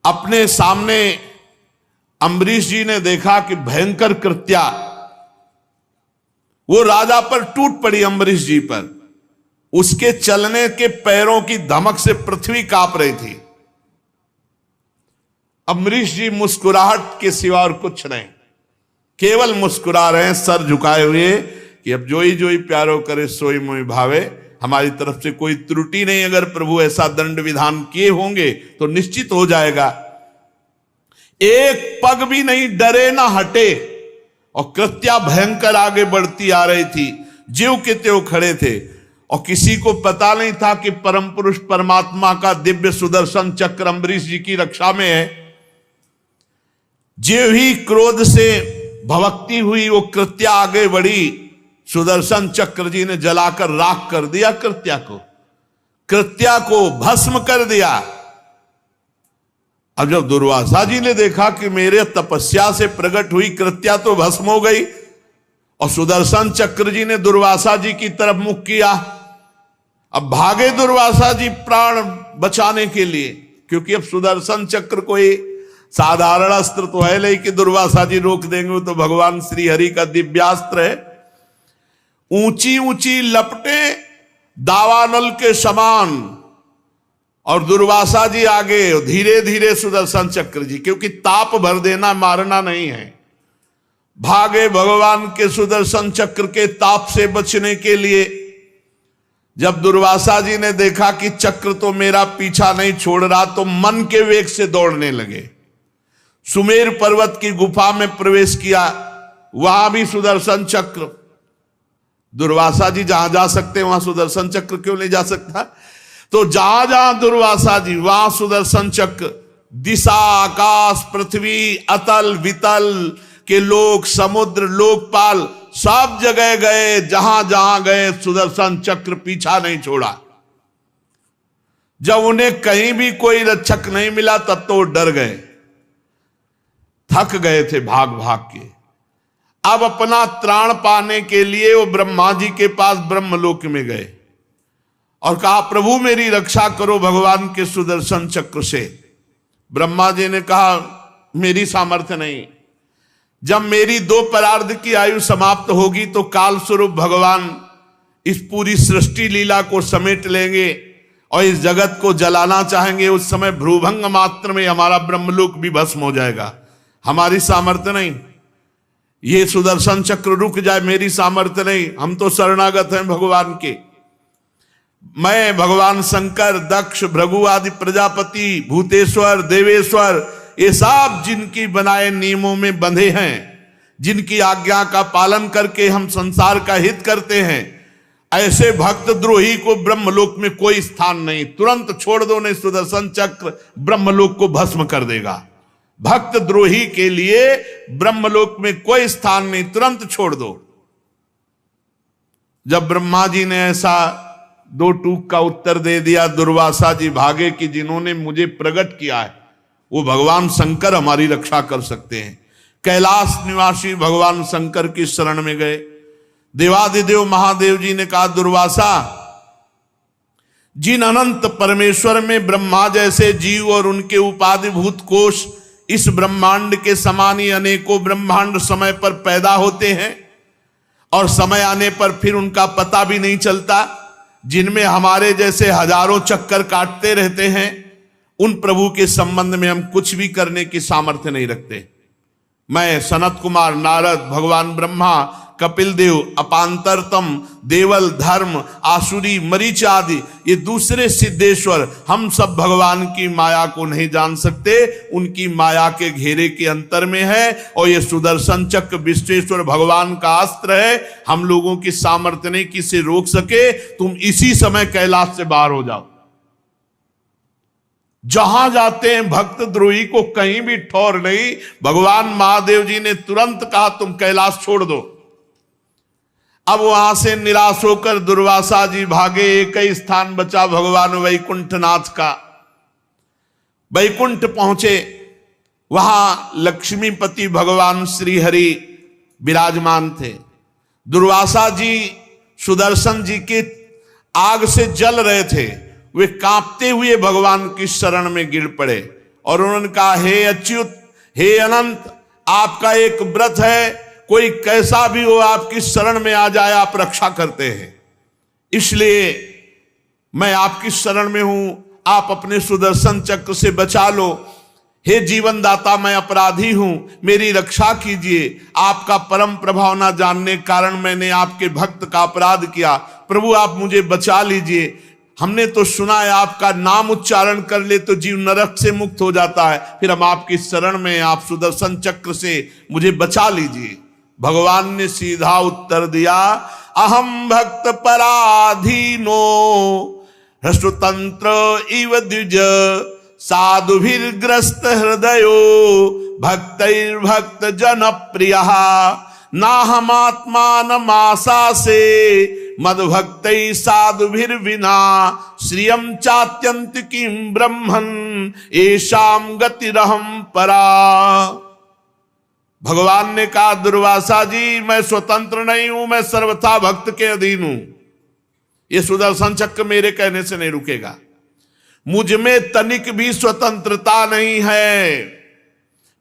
अपने सामने अम्बरीश जी ने देखा कि भयंकर कृत्या वो राजा पर टूट पड़ी, अम्बरीश जी पर। उसके चलने के पैरों की धमक से पृथ्वी कांप रही थी। अम्बरीश जी मुस्कुराहट के सिवा और कुछ नहीं, केवल मुस्कुरा रहे हैं सर झुकाए हुए कि अब जोई जोई प्यारो करे सोई मोई भावे। हमारी तरफ से कोई त्रुटि नहीं, अगर प्रभु ऐसा दंड विधान किए होंगे तो निश्चित हो जाएगा। एक पग भी नहीं डरे ना हटे और कृत्या भयंकर आगे बढ़ती आ रही थी। ज्यों के त्यों खड़े थे और किसी को पता नहीं था कि परम पुरुष परमात्मा का दिव्य सुदर्शन चक्र अम्बरीश जी की रक्षा में है। जो ही क्रोध से भवक्ति हुई वो कृत्या आगे बढ़ी, सुदर्शन चक्र जी ने जलाकर राख कर दिया कृत्या को भस्म कर दिया। अब जब दुर्वासा जी ने देखा कि मेरे तपस्या से प्रकट हुई कृत्या तो भस्म हो गई, और सुदर्शन चक्र जी ने दुर्वासा जी की तरफ मुख किया। अब भागे दुर्वासा जी प्राण बचाने के लिए, क्योंकि अब सुदर्शन चक्र कोई साधारण अस्त्र तो है नहीं कि दुर्वासा जी रोक देंगे, वो तो भगवान श्री हरि का दिव्यास्त्र है। ऊंची ऊंची लपटे दावानल के समान, और दुर्वासा जी आगे धीरे धीरे सुदर्शन चक्र जी, क्योंकि ताप भर देना मारना नहीं है, भागे भगवान के सुदर्शन चक्र के ताप से बचने के लिए। जब दुर्वासा जी ने देखा कि चक्र तो मेरा पीछा नहीं छोड़ रहा, तो मन के वेग से दौड़ने लगे। सुमेर पर्वत की गुफा में प्रवेश किया, वहां भी सुदर्शन चक्र। दुर्वासा जी जहां जा सकते वहां सुदर्शन चक्र क्यों नहीं जा सकता? तो जहां जहां दुर्वासा जी वहां सुदर्शन चक्र। दिशा, आकाश, पृथ्वी, अतल वितल के लोक, समुद्र, लोकपाल, सब जगह गए, जहां जहां गए सुदर्शन चक्र पीछा नहीं छोड़ा। जब उन्हें कहीं भी कोई रक्षक नहीं मिला तब तो डर गए, थक गए थे भाग भाग के। अब अपना त्राण पाने के लिए वो ब्रह्मा जी के पास ब्रह्मलोक में गए और कहा, प्रभु मेरी रक्षा करो भगवान के सुदर्शन चक्र से। ब्रह्मा जी ने कहा, मेरी सामर्थ्य नहीं। जब मेरी 2 परार्ध की आयु समाप्त होगी तो काल स्वरूप भगवान इस पूरी सृष्टि लीला को समेट लेंगे और इस जगत को जलाना चाहेंगे। उस समय भ्रूभंग मात्र में हमारा ब्रह्मलोक भी भस्म हो जाएगा। हमारी सामर्थ्य नहीं, ये सुदर्शन चक्र रुक जाए, मेरी सामर्थ्य नहीं। हम तो शरणागत हैं भगवान के। मैं, भगवान शंकर, दक्ष, भृगु आदि प्रजापति, भूतेश्वर, देवेश्वर, ये सब जिनकी बनाए नियमों में बंधे हैं, जिनकी आज्ञा का पालन करके हम संसार का हित करते हैं, ऐसे भक्त द्रोही को ब्रह्मलोक में कोई स्थान नहीं। तुरंत छोड़ दो, नहीं सुदर्शन चक्र ब्रह्मलोक को भस्म कर देगा। भक्त द्रोही के लिए ब्रह्मलोक में कोई स्थान नहीं, तुरंत छोड़ दो। जब ब्रह्मा जी ने ऐसा 2 टूक का उत्तर दे दिया, दुर्वासा जी भागे कि जिन्होंने मुझे प्रकट किया है वो भगवान शंकर हमारी रक्षा कर सकते हैं। कैलाश निवासी भगवान शंकर की शरण में गए। देवादिदेव महादेव जी ने कहा, दुर्वासा, जिन अनंत परमेश्वर में ब्रह्मा जैसे जीव और उनके उपाधिभूत कोश इस ब्रह्मांड के समान ही अनेकों ब्रह्मांड समय पर पैदा होते हैं और समय आने पर फिर उनका पता भी नहीं चलता, जिनमें हमारे जैसे हजारों चक्कर काटते रहते हैं, उन प्रभु के संबंध में हम कुछ भी करने की सामर्थ्य नहीं रखते। मैं, सनत कुमार, नारद, भगवान ब्रह्मा, कपिल देव, अपांतरतम, देवल, धर्म, आसुरी, मरीच आदि ये दूसरे सिद्धेश्वर, हम सब भगवान की माया को नहीं जान सकते। उनकी माया के घेरे के अंतर में है और ये सुदर्शन चक्र विश्वेश्वर भगवान का अस्त्र है। हम लोगों की सामर्थ्य नहीं कि इसे रोक सके। तुम इसी समय कैलाश से बाहर हो जाओ। जहां जाते हैं भक्त द्रोही को कहीं भी ठौर नहीं। भगवान महादेव जी ने तुरंत कहा, तुम कैलाश छोड़ दो। अब वहां से निराश होकर दुर्वासा जी भागे। एक ही स्थान बचा भगवान वैकुंठनाथ का। वैकुंठ पहुंचे, वहां लक्ष्मीपति भगवान श्री हरि विराजमान थे। दुर्वासा जी सुदर्शन जी के आग से जल रहे थे। वे कांपते हुए भगवान की शरण में गिर पड़े और उन्होंने कहा, हे अच्युत, हे अनंत, आपका एक व्रत है, कोई कैसा भी हो आपकी शरण में आ जाए आप रक्षा करते हैं, इसलिए मैं आपकी शरण में हूं, आप अपने सुदर्शन चक्र से बचा लो। हे जीवन दाता, मैं अपराधी हूं, मेरी रक्षा कीजिए। आपका परम प्रभाव ना जानने के कारण मैंने आपके भक्त का अपराध किया, प्रभु आप मुझे बचा लीजिए। हमने तो सुना है आपका नाम उच्चारण कर ले तो जीव नरक से मुक्त हो जाता है, फिर हम आपकी शरण में, आप सुदर्शन चक्र से मुझे बचा लीजिए। भगवान ने सीधा उत्तर दिया, अहम भक्त पराधीनो हृष्टतंत्र इव द्विज साधुभिर्ग्रस्त हृदयो भक्तैर्भक्त जन प्रिय नाहमात्मानमासा से मद्भक्तै साधुभिर्विना श्रियं चात्यंत किं ब्रह्मन् येषां गतिरहं परा। भगवान ने कहा, दुर्वासा जी मैं स्वतंत्र नहीं हूं, मैं सर्वथा भक्त के अधीन हूं। यह सुदर्शन चक्र मेरे कहने से नहीं रुकेगा। मुझ में तनिक भी स्वतंत्रता नहीं है।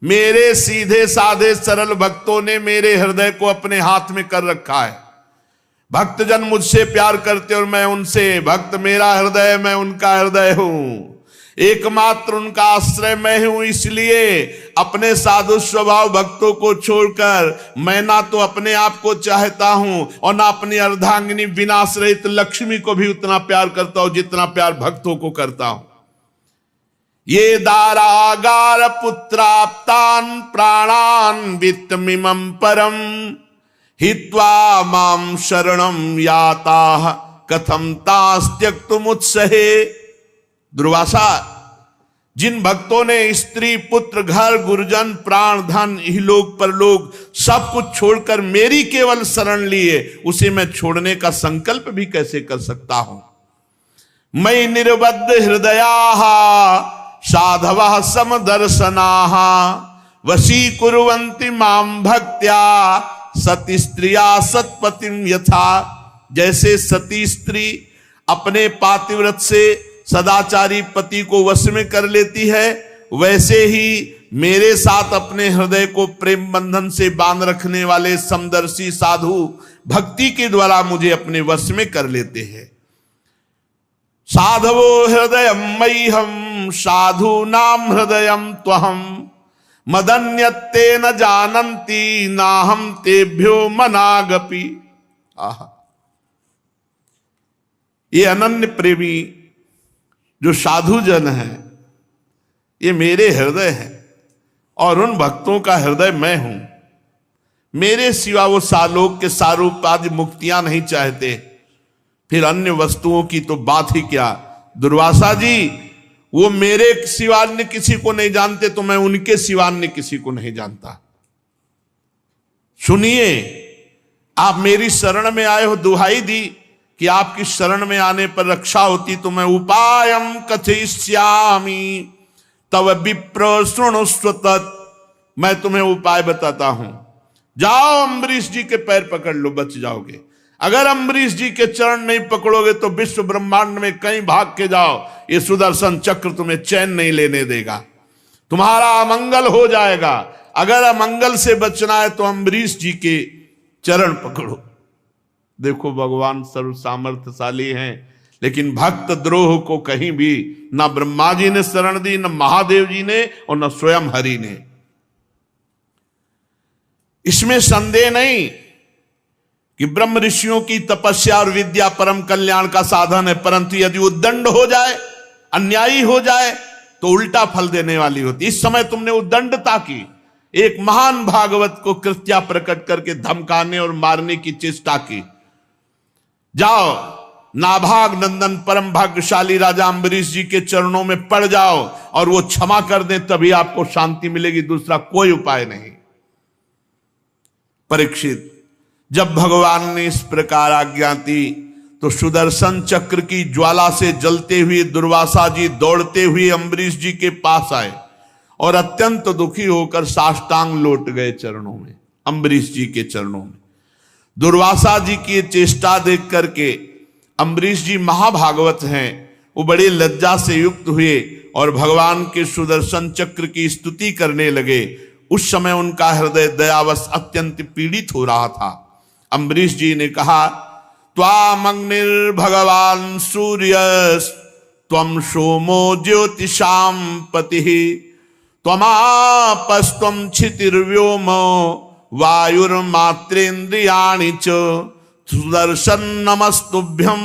मेरे सीधे साधे सरल भक्तों ने मेरे हृदय को अपने हाथ में कर रखा है। भक्तजन मुझसे प्यार करते और मैं उनसे। भक्त मेरा हृदय, मैं उनका हृदय हूं। एकमात्र उनका आश्रय मैं हूं। इसलिए अपने साधु स्वभाव भक्तों को छोड़कर मैं ना तो अपने आप को चाहता हूं और ना अपनी अर्धांगिनी विनाश रहित लक्ष्मी को भी उतना प्यार करता हूं जितना प्यार भक्तों को करता हूं। ये दारागार पुत्राप्तान प्राणान वित्तमिमं परम हित्वा मां शरणं याताः कथम तास्त्यक्तुमुत्सहे। दुर्वासा, जिन भक्तों ने स्त्री पुत्र घर गुरुजन प्राण धन इहलोक परलोक सब कुछ छोड़कर मेरी केवल शरण लिए, उसे मैं छोड़ने का संकल्प भी कैसे कर सकता हूं। मयि निर्बद्ध हृदयाः साधवः समदर्शनाः वशीकुर्वन्ति मां भक्त्या सती स्त्रिया सत्पतिम यथा। जैसे सती स्त्री अपने पातिव्रत से सदाचारी पति को वश में कर लेती है, वैसे ही मेरे साथ अपने हृदय को प्रेम बंधन से बांध रखने वाले समदर्शी साधु भक्ति के द्वारा मुझे अपने वश में कर लेते हैं। साधवो हृदयं मह्यं साधु नाम हृदयं त्वहं मदन्यत्ते न जानन्ति नाहं तेभ्यो मनागपि। आहा, ये अनन्य प्रेमी जो साधु जन है ये मेरे हृदय है और उन भक्तों का हृदय मैं हूं। मेरे सिवा वो सालोक के सारूप आदि मुक्तियां नहीं चाहते, फिर अन्य वस्तुओं की तो बात ही क्या। दुर्वासा जी, वो मेरे सिवा अन्य किसी को नहीं जानते तो मैं उनके सिवा अन्य किसी को नहीं जानता। सुनिए, आप मेरी शरण में आए हो, दुहाई दी कि आपकी शरण में आने पर रक्षा होती तो मैं उपायं कथयिष्यामि तव विप्र शृणुष्व तत्। मैं तुम्हें उपाय बताता हूं, जाओ अम्बरीश जी के पैर पकड़ लो, बच जाओगे। अगर अम्बरीश जी के चरण नहीं पकड़ोगे तो विश्व ब्रह्मांड में कहीं भाग के जाओ, ये सुदर्शन चक्र तुम्हें चैन नहीं लेने देगा, तुम्हारा अमंगल हो जाएगा। अगर अमंगल से बचना है तो अम्बरीश जी के चरण पकड़ो। देखो, भगवान सर्व सामर्थ्यशाली हैं, लेकिन भक्त द्रोह को कहीं भी ना ब्रह्मा जी ने शरण दी, न महादेव जी ने और न स्वयं हरि ने। इसमें संदेह नहीं कि ब्रह्म ऋषियों की तपस्या और विद्या परम कल्याण का साधन है, परंतु यदि उद्दंड हो जाए, अन्यायी हो जाए तो उल्टा फल देने वाली होती। इस समय तुमने उद्दंडता की, एक महान भागवत को कृत्या प्रकट करके धमकाने और मारने की चेष्टा की। जाओ, नाभाग नंदन परम भाग्यशाली राजा अम्बरीश जी के चरणों में पड़ जाओ और वो क्षमा कर दें, तभी आपको शांति मिलेगी, दूसरा कोई उपाय नहीं। परीक्षित, जब भगवान ने इस प्रकार आज्ञा दी तो सुदर्शन चक्र की ज्वाला से जलते हुए दुर्वासा जी दौड़ते हुए अम्बरीश जी के पास आए और अत्यंत दुखी होकर साष्टांग लौट गए चरणों में, अम्बरीश जी के चरणों में। दुर्वासा जी की चेष्टा देख करके अम्बरीश जी महाभागवत हैं, वो बड़ी लज्जा से युक्त हुए और भगवान के सुदर्शन चक्र की स्तुति करने लगे। उस समय उनका हृदय दयावश अत्यंत पीड़ित हो रहा था। अम्बरीश जी ने कहा, त्वामग्निर् भगवान सूर्य त्वं सोमो ज्योतिषां पतिः त्वमापस्त्वं क्षितिर्व्योमो वायुर्मात्रेन्द्रियाणि च सुदर्शन नमस्तुभ्यं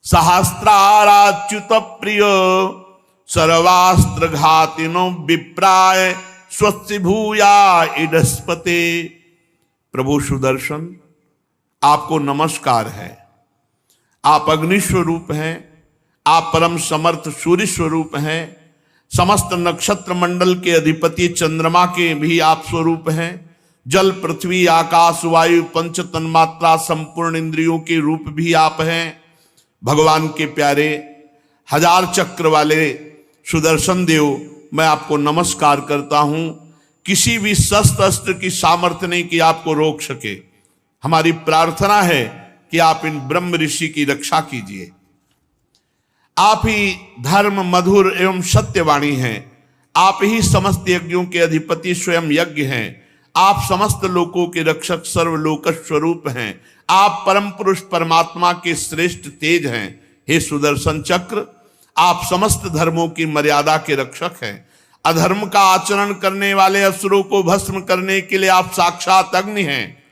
सहस्राराच्युत प्रिय सर्वास्त्रघातिनो विप्राय स्वस्ति भूया इडस्पते। प्रभु सुदर्शन, आपको नमस्कार है। आप अग्नि स्वरूप हैं, आप परम समर्थ सूर्य स्वरूप हैं, समस्त नक्षत्र मंडल के अधिपति चंद्रमा के भी आप स्वरूप हैं, जल पृथ्वी आकाश वायु पंच तन्मात्रा संपूर्ण इंद्रियों के रूप भी आप हैं। भगवान के प्यारे हजार चक्र वाले सुदर्शन देव, मैं आपको नमस्कार करता हूं। किसी भी शस्त्र अस्त्र की सामर्थ्य नहीं कि आपको रोक सके। हमारी प्रार्थना है कि आप इन ब्रह्म ऋषि की रक्षा कीजिए। आप ही धर्म मधुर एवं सत्यवाणी हैं। आप ही समस्त यज्ञों के अधिपति स्वयं यज्ञ हैं। आप समस्त लोकों के रक्षक सर्वलोक स्वरूप हैं। आप परम पुरुष परमात्मा के श्रेष्ठ तेज हैं। हे सुदर्शन चक्र, आप समस्त धर्मों की मर्यादा के रक्षक हैं। अधर्म का आचरण करने वाले असुरों को भस्म करने के लिए आप साक्षात अग्नि हैं।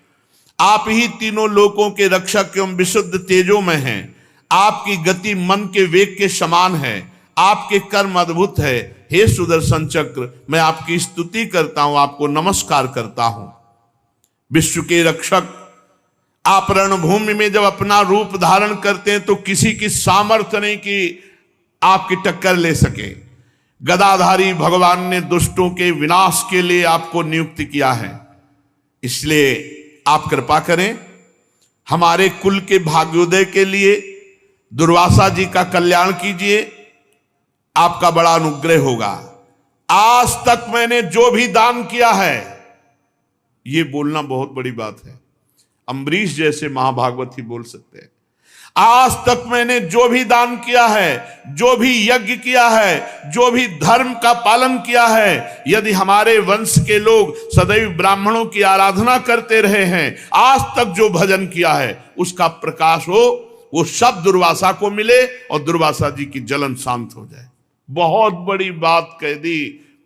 आप ही तीनों लोकों के रक्षक एवं विशुद्ध तेजों में हैं। आपकी गति मन के वेग के समान है। आपके कर्म अद्भुत है। हे सुदर्शन चक्र, मैं आपकी स्तुति करता हूं, आपको नमस्कार करता हूं। विश्व के रक्षक, आप रणभूमि में जब अपना रूप धारण करते हैं तो किसी की सामर्थ्य नहीं कि आपकी टक्कर ले सके। गदाधारी भगवान ने दुष्टों के विनाश के लिए आपको नियुक्त किया है। इसलिए आप कृपा करें, हमारे कुल के भाग्योदय के लिए दुर्वासा जी का कल्याण कीजिए। आपका बड़ा अनुग्रह होगा। आज तक मैंने जो भी दान किया है, ये बोलना बहुत बड़ी बात है। अम्बरीश जैसे महाभागवत ही बोल सकते हैं। आज तक मैंने जो भी दान किया है, जो भी यज्ञ किया है, जो भी धर्म का पालन किया है, यदि हमारे वंश के लोग सदैव ब्राह्मणों की आराधना करते रहे हैं, आज तक जो भजन किया है, उसका प्रकाश हो, वो सब दुर्वासा को मिले और दुर्वासा जी की जलन शांत हो जाए। बहुत बड़ी बात कह दी,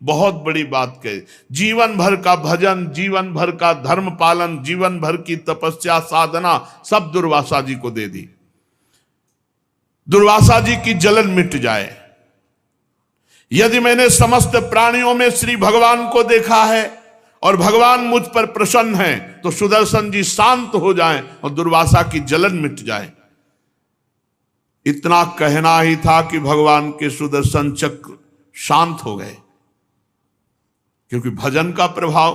बहुत बड़ी बात कह दी। जीवन भर का भजन, जीवन भर का धर्म पालन, जीवन भर की तपस्या साधना सब दुर्वासा जी को दे दी। दुर्वासा जी की जलन मिट जाए। यदि मैंने समस्त प्राणियों में श्री भगवान को देखा है और भगवान मुझ पर प्रसन्न है, तो सुदर्शन जी शांत हो जाएं और दुर्वासा की जलन मिट जाए। इतना कहना ही था कि भगवान के सुदर्शन चक्र शांत हो गए, क्योंकि भजन का प्रभाव।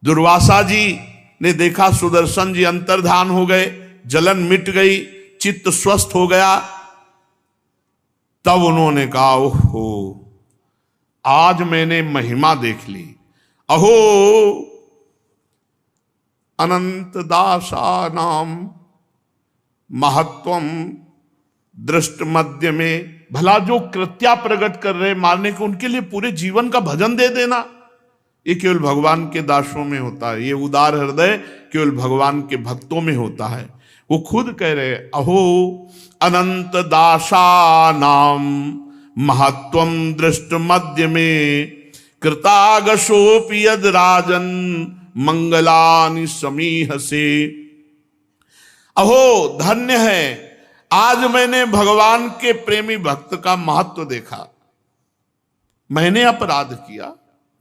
दुर्वासा जी ने देखा सुदर्शन जी अंतर्धान हो गए, जलन मिट गई, चित्त स्वस्थ हो गया। तब उन्होंने कहा, ओहो, आज मैंने महिमा देख ली। अहो अनंत दासा नाम महत्वम दृष्ट मध्य में। भला जो कृत्या प्रकट कर रहे मारने को, उनके लिए पूरे जीवन का भजन दे देना, ये केवल भगवान के दासों में होता है। ये उदार हृदय केवल भगवान के भक्तों में होता है। वो खुद कह रहे, अहो अनंत दासा नाम महत्वम दृष्ट मध्य में कृतागशोपि यद राजन मंगलानि समीह से। अहो धन्य है, आज मैंने भगवान के प्रेमी भक्त का महत्व देखा। मैंने अपराध किया,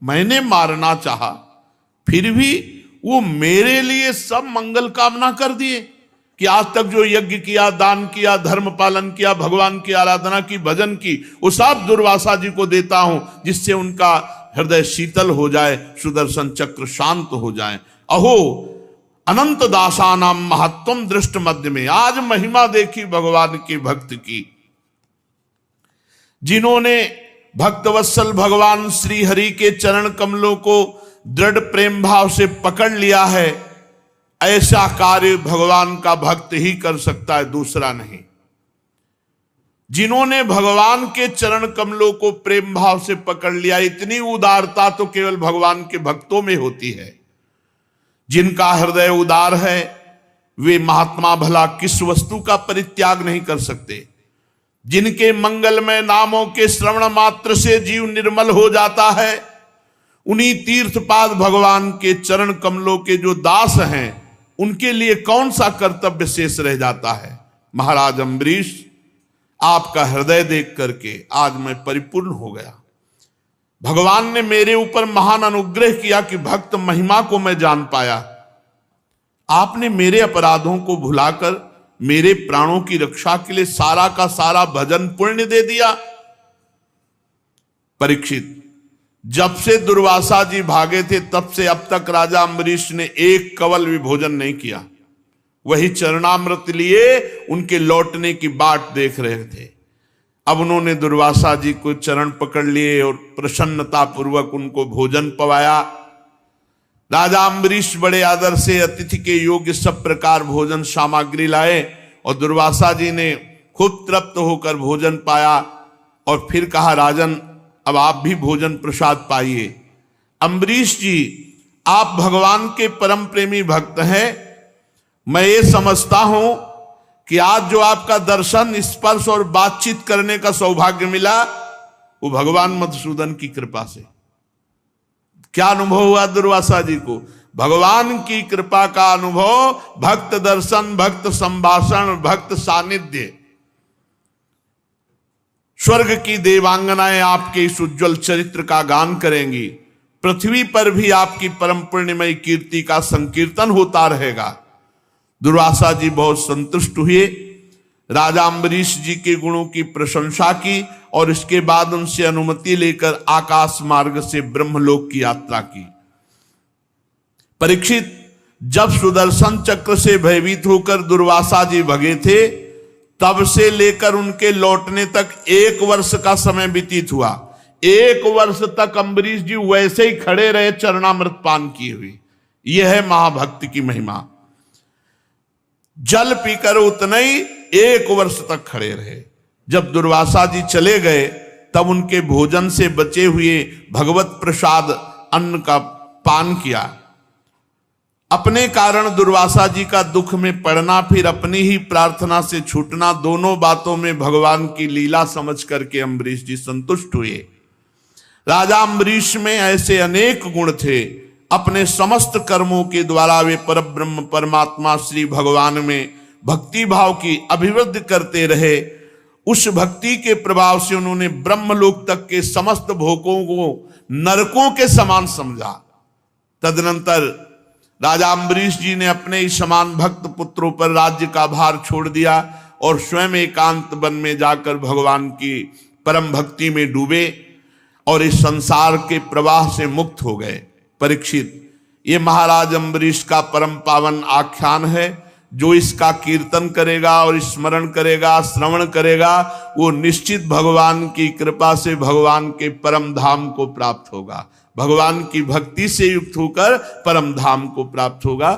मैंने मारना चाहा, फिर भी वो मेरे लिए सब मंगल कामना कर दिए कि आज तक जो यज्ञ किया, दान किया, धर्म पालन किया, भगवान की आराधना की, भजन की, वो सब दुर्वासा जी को देता हूं, जिससे उनका हृदय शीतल हो जाए, सुदर्शन चक्र शांत हो जाए। अहो अनंत दासा नाम महत्वम दृष्ट मध्य में। आज महिमा देखी भगवान के भक्त की। जिन्होंने भक्तवत्सल भगवान श्री हरि के चरण कमलों को दृढ़ प्रेम भाव से पकड़ लिया है, ऐसा कार्य भगवान का भक्त ही कर सकता है, दूसरा नहीं। जिन्होंने भगवान के चरण कमलों को प्रेम भाव से पकड़ लिया, इतनी उदारता तो केवल भगवान के भक्तों में होती है। जिनका हृदय उदार है, वे महात्मा भला किस वस्तु का परित्याग नहीं कर सकते। जिनके मंगलमय नामों के श्रवण मात्र से जीव निर्मल हो जाता है, उन्हीं तीर्थपाद भगवान के चरण कमलों के जो दास हैं, उनके लिए कौन सा कर्तव्य शेष रह जाता है। महाराज अम्बरीश, आपका हृदय देख करके आज मैं परिपूर्ण हो गया। भगवान ने मेरे ऊपर महान अनुग्रह किया कि भक्त महिमा को मैं जान पाया। आपने मेरे अपराधों को भुलाकर मेरे प्राणों की रक्षा के लिए सारा का सारा भजन पुण्य दे दिया। परीक्षित, जब से दुर्वासा जी भागे थे तब से अब तक राजा अम्बरीश ने एक कवल भी भोजन नहीं किया। वही चरणामृत लिए उनके लौटने की बाट देख रहे थे। अब उन्होंने दुर्वासा जी को चरण पकड़ लिए और प्रसन्नता पूर्वक उनको भोजन पवाया। राजा अम्बरीश बड़े आदर से अतिथि के योग्य सब प्रकार भोजन सामग्री लाए और दुर्वासा जी ने खूब तृप्त होकर भोजन पाया और फिर कहा, राजन अब आप भी भोजन प्रसाद पाइए। अम्बरीश जी, आप भगवान के परम प्रेमी भक्त हैं। मैं ये समझता हूं कि आज जो आपका दर्शन, स्पर्श और बातचीत करने का सौभाग्य मिला वो भगवान मधुसूदन की कृपा से। क्या अनुभव हुआ दुर्वासा जी को? भगवान की कृपा का अनुभव, भक्त दर्शन, भक्त संभाषण, भक्त सानिध्य। स्वर्ग की देवांगनाएं आपके इस उज्जवल चरित्र का गान करेंगी। पृथ्वी पर भी आपकी परम पुण्यमयी कीर्ति का संकीर्तन होता रहेगा। दुर्वासा जी बहुत संतुष्ट हुए, राजा अम्बरीश जी के गुणों की प्रशंसा की और इसके बाद उनसे अनुमति लेकर आकाश मार्ग से ब्रह्मलोक की यात्रा की। परीक्षित, जब सुदर्शन चक्र से भयभीत होकर दुर्वासा जी भगे थे तब से लेकर उनके लौटने तक 1 वर्ष का समय व्यतीत हुआ। 1 वर्ष तक अम्बरीश जी वैसे ही खड़े रहे चरणामृत पान किए हुए। यह है महाभक्ति की महिमा। जल पीकर उतने ही 1 वर्ष तक खड़े रहे। जब दुर्वासा जी चले गए तब उनके भोजन से बचे हुए भगवत प्रसाद अन्न का पान किया। अपने कारण दुर्वासा जी का दुख में पड़ना, फिर अपनी ही प्रार्थना से छूटना, दोनों बातों में भगवान की लीला समझ करके अम्बरीश जी संतुष्ट हुए। राजा अम्बरीश में ऐसे अनेक गुण थे। अपने समस्त कर्मों के द्वारा वे परब्रह्म परमात्मा श्री भगवान में भक्ति भाव की अभिवृद्धि करते रहे। उस भक्ति के प्रभाव से उन्होंने ब्रह्मलोक तक के समस्त भोगों को नरकों के समान समझा। तदनंतर राजा अम्बरीश जी ने अपने ही समान भक्त पुत्रों पर राज्य का भार छोड़ दिया और स्वयं एकांत वन में जाकर भगवान की परम भक्ति में डूबे और इस संसार के प्रवाह से मुक्त हो गए। परीक्षित, ये महाराज अम्बरीश का परम पावन आख्यान है। जो इसका कीर्तन करेगा और स्मरण करेगा, श्रवण करेगा, वो निश्चित भगवान की कृपा से भगवान के परम धाम को प्राप्त होगा। भगवान की भक्ति से युक्त होकर परम धाम को प्राप्त होगा।